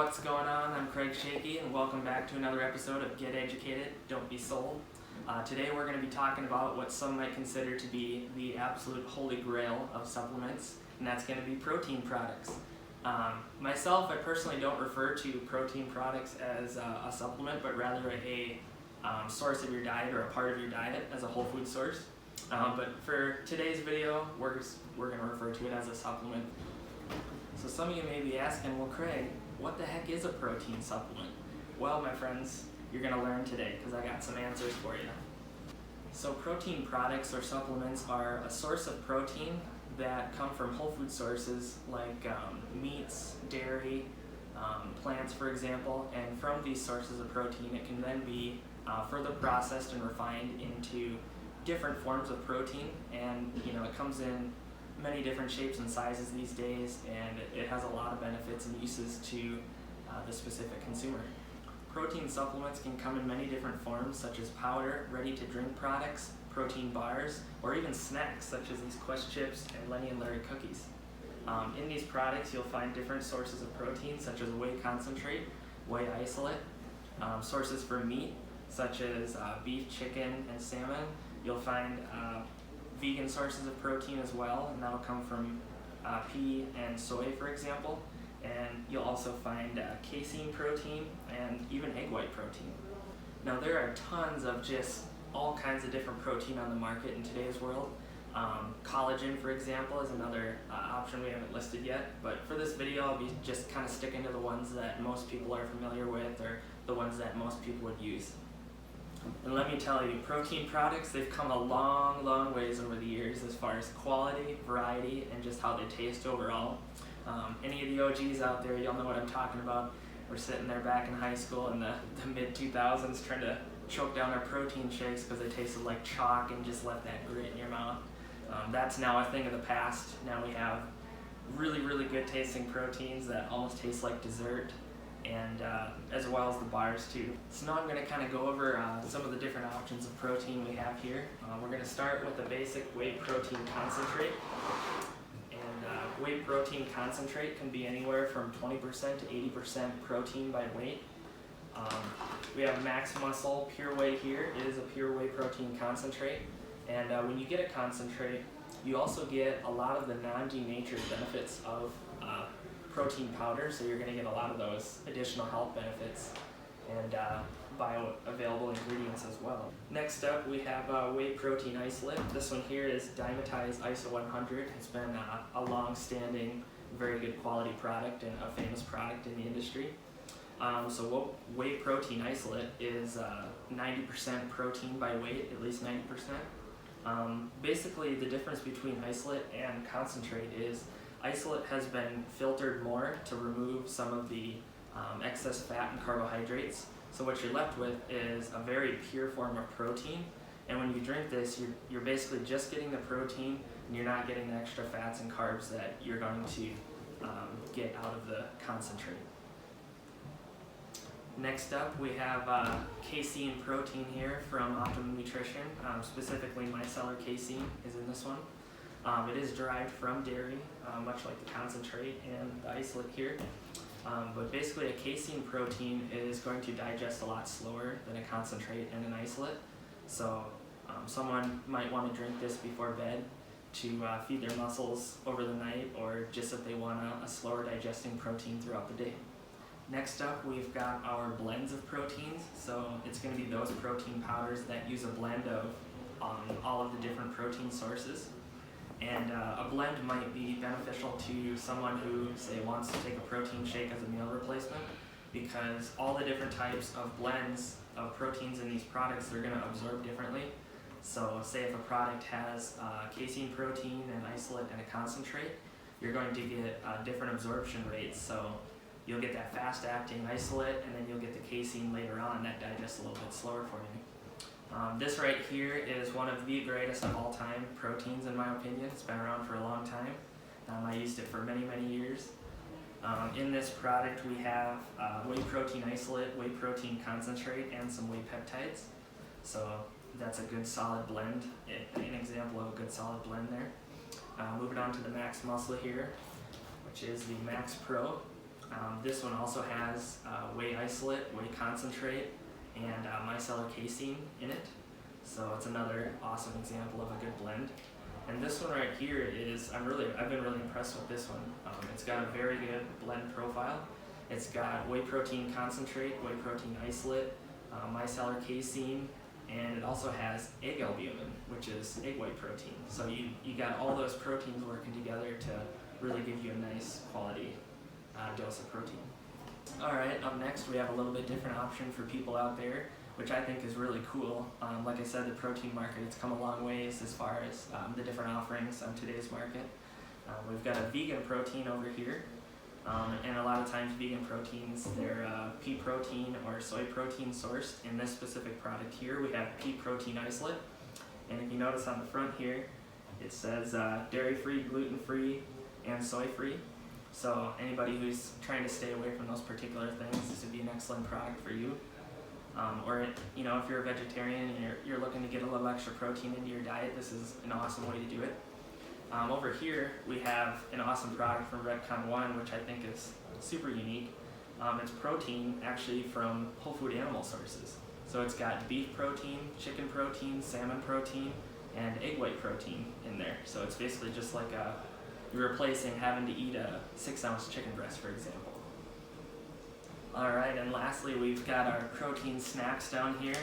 What's going on? I'm Schake, and welcome back to another episode of Get Educated, Don't Be Sold. Today we're going to be talking about what some might consider to be the absolute holy grail of supplements, and that's going to be protein products. Myself, I personally don't refer to protein products as a supplement, but rather a source of your diet or a part of your diet as a whole food source. But for today's video, we're going to refer to it as a supplement. So some of you may be asking, well, Craig, what the heck is a protein supplement? Well, my friends, you're going to learn today because I got some answers for you. So protein products or supplements are a source of protein that come from whole food sources like meats, dairy, plants, for example. And from these sources of protein, it can then be further processed and refined into different forms of protein. And it comes in many different shapes and sizes these days, and it has a lot of benefits and uses to the specific consumer. Protein supplements can come in many different forms, such as powder, ready-to-drink products, protein bars, or even snacks such as these Quest chips and Lenny and Larry cookies. In these products, you'll find different sources of protein, such as whey concentrate, whey isolate, sources for meat, such as beef, chicken, and salmon. You'll find vegan sources of protein as well, and that'll come from pea and soy, for example. And you'll also find casein protein and even egg white protein. Now there are tons of just all kinds of different protein on the market in today's world. Collagen, for example, is another option we haven't listed yet, but for this video I'll be just kind of sticking to the ones that most people are familiar with, or the ones that most people would use. And let me tell you, protein products, they've come a long ways over the years as far as quality, variety, and just how they taste overall. Any of the OGs out there, you'll know what I'm talking about. We're sitting there back in high school in the mid-2000s trying to choke down our protein shakes because they tasted like chalk and just left that grit in your mouth. That's now a thing of the past. Now we have really good tasting proteins that almost taste like dessert, and as well as the bars too. So now I'm going to kind of go over some of the different options of protein we have here. We're going to start with the basic whey protein concentrate. And whey protein concentrate can be anywhere from 20% to 80% protein by weight. We have Max Muscle Pure Whey here. It is a pure whey protein concentrate. And when you get a concentrate, you also get a lot of the non-denatured benefits of protein powder, so you're going to get a lot of those additional health benefits and bioavailable ingredients as well. Next up, we have whey protein isolate. This one here is dimetized ISO 100. It's been a long-standing, very good quality product and a famous product in the industry. So whey protein isolate is 90% protein by weight, at least 90%. Basically, the difference between isolate and concentrate is isolate has been filtered more to remove some of the excess fat and carbohydrates. So what you're left with is a very pure form of protein. And when you drink this, you're basically just getting the protein, and you're not getting the extra fats and carbs that you're going to get out of the concentrate. Next up, we have casein protein here from Optimum Nutrition. Specifically, micellar casein is in this one. It is derived from dairy, much like the concentrate and the isolate here. But basically, a casein protein is going to digest a lot slower than a concentrate and an isolate. So someone might want to drink this before bed to feed their muscles over the night, or just if they want a slower digesting protein throughout the day. Next up, we've got our blends of proteins. So it's going to be those protein powders that use a blend of all of the different protein sources. And a blend might be beneficial to someone who, say, wants to take a protein shake as a meal replacement, because all the different types of blends of proteins in these products, they're going to absorb differently. So say if a product has casein protein, an isolate, and a concentrate, you're going to get different absorption rates. So you'll get that fast-acting isolate, and then you'll get the casein later on that digests a little bit slower for you. This right here is one of the greatest of all time proteins, in my opinion. It's been around for a long time. I used it for many years. In this product we have whey protein isolate, whey protein concentrate, and some whey peptides. So that's a good solid blend, an example of a good solid blend there. Moving on to the Max Muscle here, which is the Max Pro. This one also has whey isolate, whey concentrate, and micellar casein in it. So it's another awesome example of a good blend. And this one right here is, I've been really impressed with this one. It's got a very good blend profile. It's got whey protein concentrate, whey protein isolate, micellar casein, and it also has egg albumin, which is egg white protein. So you got all those proteins working together to really give you a nice quality dose of protein. Alright, up next we have a little bit different option for people out there, which I think is really cool. Like I said, the protein market, it's come a long ways as far as the different offerings on today's market. We've got a vegan protein over here, and a lot of times vegan proteins, they're pea protein or soy protein sourced. In this specific product here, we have pea protein isolate, and if you notice on the front here, it says dairy-free, gluten-free, and soy-free. So anybody who's trying to stay away from those particular things, this would be an excellent product for you. Or if you're a vegetarian and you're looking to get a little extra protein into your diet, this is an awesome way to do it. Over here we have an awesome product from Redcon One, which I think is super unique. It's protein actually from whole food animal sources. So it's got beef protein, chicken protein, salmon protein, and egg white protein in there. So it's basically just like you're replacing having to eat a 6-ounce chicken breast, for example. Alright, and lastly we've got our protein snacks down here.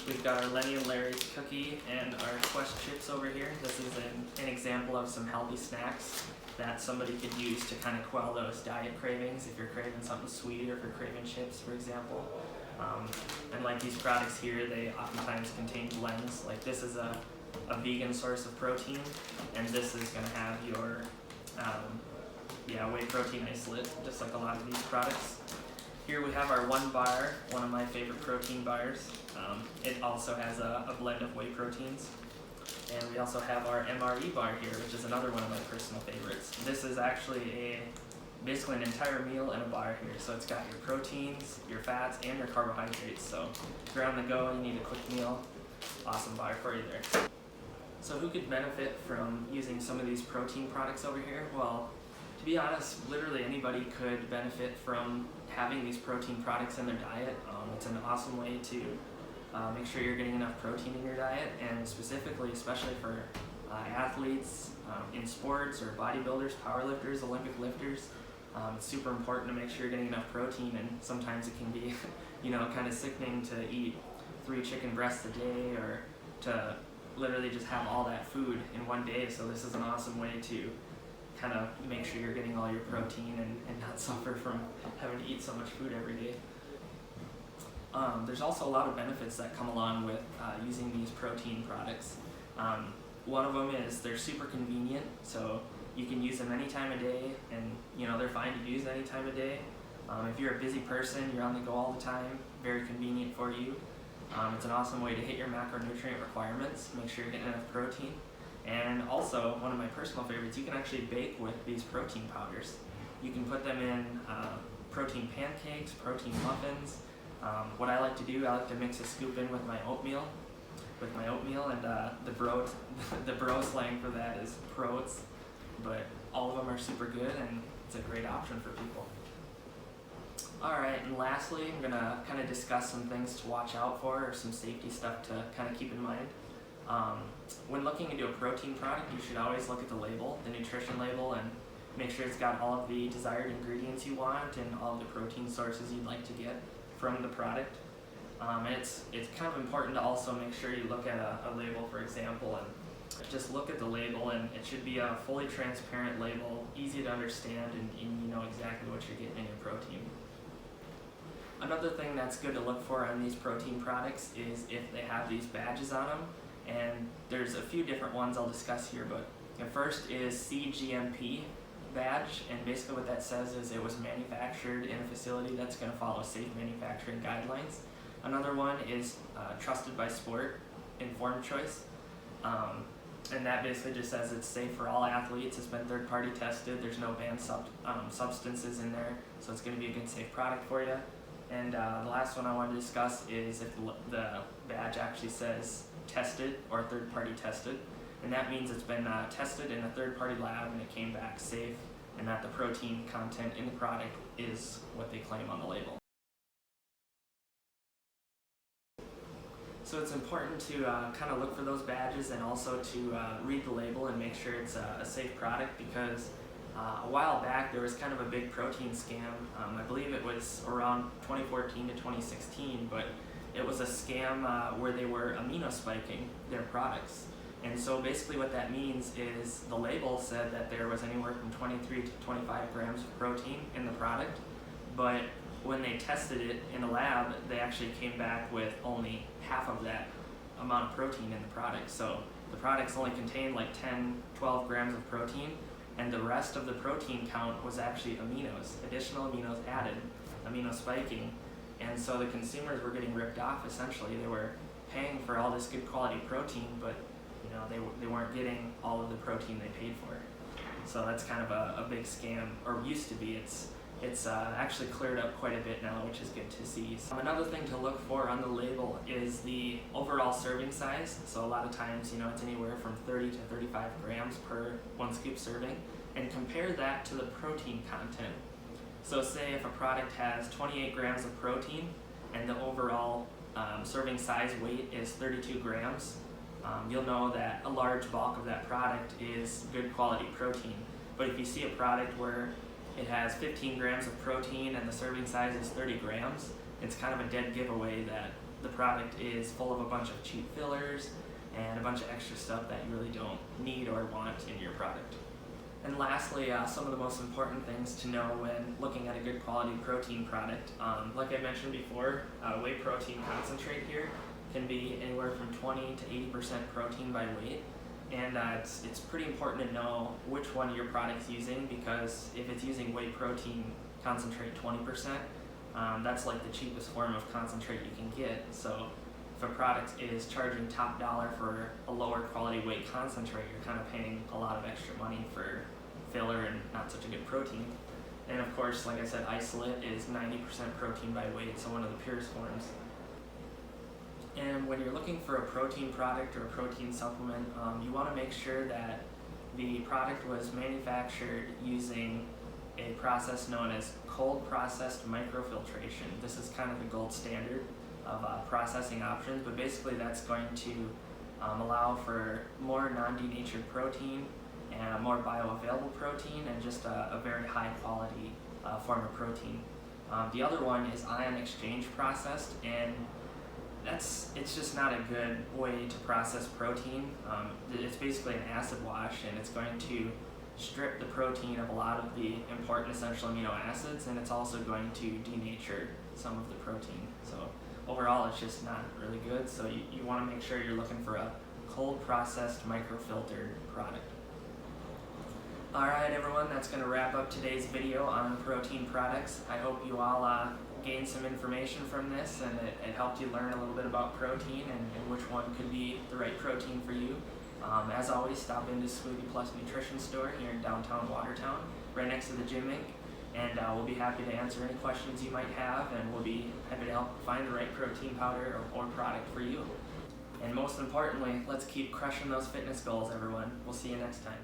We've got our Lenny and Larry's cookie and our Quest chips over here. This is an example of some healthy snacks that somebody could use to kind of quell those diet cravings if you're craving something sweet or if you're craving chips, for example. And like these products here, they oftentimes contain blends. Like this is a vegan source of protein, and this is going to have your whey protein isolate, just like a lot of these products. Here we have our one bar, one of my favorite protein bars. It also has a blend of whey proteins. And we also have our MRE bar here, which is another one of my personal favorites. This is actually basically an entire meal in a bar here. So it's got your proteins, your fats, and your carbohydrates. So if you're on the go and you need a quick meal, awesome bar for you there. So who could benefit from using some of these protein products over here? Well, to be honest, literally anybody could benefit from having these protein products in their diet. It's an awesome way to make sure you're getting enough protein in your diet, and specifically, especially for athletes in sports or bodybuilders, powerlifters, Olympic lifters, it's super important to make sure you're getting enough protein, and sometimes it can be kind of sickening to eat 3 chicken breasts a day or to literally just have all that food in one day. So this is an awesome way to kind of make sure you're getting all your protein and not suffer from having to eat so much food every day. There's also a lot of benefits that come along with using these protein products. One of them is they're super convenient, so you can use them any time of day, and they're fine to use any time of day. If you're a busy person, you're on the go all the time, very convenient for you. It's an awesome way to hit your macronutrient requirements, make sure you're getting enough protein. And also, one of my personal favorites, you can actually bake with these protein powders. You can put them in protein pancakes, protein muffins. What I like to do, I like to mix a scoop in with my oatmeal, and the bro slang for that is proats, but all of them are super good, and it's a great option for people. Alright, and lastly, I'm going to kind of discuss some things to watch out for, or some safety stuff to kind of keep in mind. When looking into a protein product, you should always look at the label, the nutrition label, and make sure it's got all of the desired ingredients you want and all of the protein sources you'd like to get from the product. And it's kind of important to also make sure you look at a label, for example, and just look at the label, and it should be a fully transparent label, easy to understand, and you know exactly what you're getting in your protein. Another thing that's good to look for on these protein products is if they have these badges on them, and there's a few different ones I'll discuss here, but the first is CGMP badge, and basically what that says is it was manufactured in a facility that's going to follow safe manufacturing guidelines. Another one is Trusted by Sport, Informed Choice, and that basically just says it's safe for all athletes, it's been third-party tested, there's no banned substances in there, so it's going to be a good, safe product for you. And the last one I want to discuss is if the badge actually says tested or third-party tested, and that means it's been tested in a third-party lab and it came back safe and that the protein content in the product is what they claim on the label. So it's important to kind of look for those badges and also to read the label and make sure it's a safe product, because a while back there was kind of a big protein scam. I believe it was around 2014 to 2016, but it was a scam where they were amino spiking their products. And so basically what that means is the label said that there was anywhere from 23 to 25 grams of protein in the product, but when they tested it in a lab, they actually came back with only half of that amount of protein in the product. So the products only contained like 10, 12 grams of protein, and the rest of the protein count was actually aminos, additional aminos added, amino spiking. And so the consumers were getting ripped off essentially. They were paying for all this good quality protein, but they weren't getting all of the protein they paid for. So that's kind of a big scam, or used to be. It's actually cleared up quite a bit now, which is good to see. Another thing to look for on the label is the overall serving size. So a lot of times, it's anywhere from 30 to 35 grams per 1 scoop serving, and compare that to the protein content. So say if a product has 28 grams of protein and the overall serving size weight is 32 grams, you'll know that a large bulk of that product is good quality protein. But if you see a product where it has 15 grams of protein and the serving size is 30 grams, it's kind of a dead giveaway that the product is full of a bunch of cheap fillers and a bunch of extra stuff that you really don't need or want in your product. And lastly, some of the most important things to know when looking at a good quality protein product. Like I mentioned before, whey protein concentrate here can be anywhere from 20 to 80% protein by weight. And it's pretty important to know which one your product's using, because if it's using whey protein concentrate 20%, that's like the cheapest form of concentrate you can get. So if a product is charging top dollar for a lower quality whey concentrate, you're kind of paying a lot of extra money for filler and not such a good protein. And of course, like I said, isolate is 90% protein by weight, so one of the purest forms. And when you're looking for a protein product or a protein supplement, you want to make sure that the product was manufactured using a process known as cold processed microfiltration. This is kind of the gold standard of processing options, but basically that's going to allow for more non-denatured protein and more bioavailable protein, and just a very high quality form of protein. The other one is ion exchange processed, and it's just not a good way to process protein. It's basically an acid wash, and it's going to strip the protein of a lot of the important essential amino acids, and it's also going to denature some of the protein. So overall, it's just not really good. So you want to make sure you're looking for a cold processed microfiltered product. Alright everyone, that's going to wrap up today's video on protein products. I hope you all gained some information from this, and it helped you learn a little bit about protein and which one could be the right protein for you. As always, stop into Smoothie Plus Nutrition Store here in downtown Watertown, right next to the Gym Inc. And we'll be happy to answer any questions you might have, and we'll be happy to help find the right protein powder or product for you. And most importantly, let's keep crushing those fitness goals, everyone. We'll see you next time.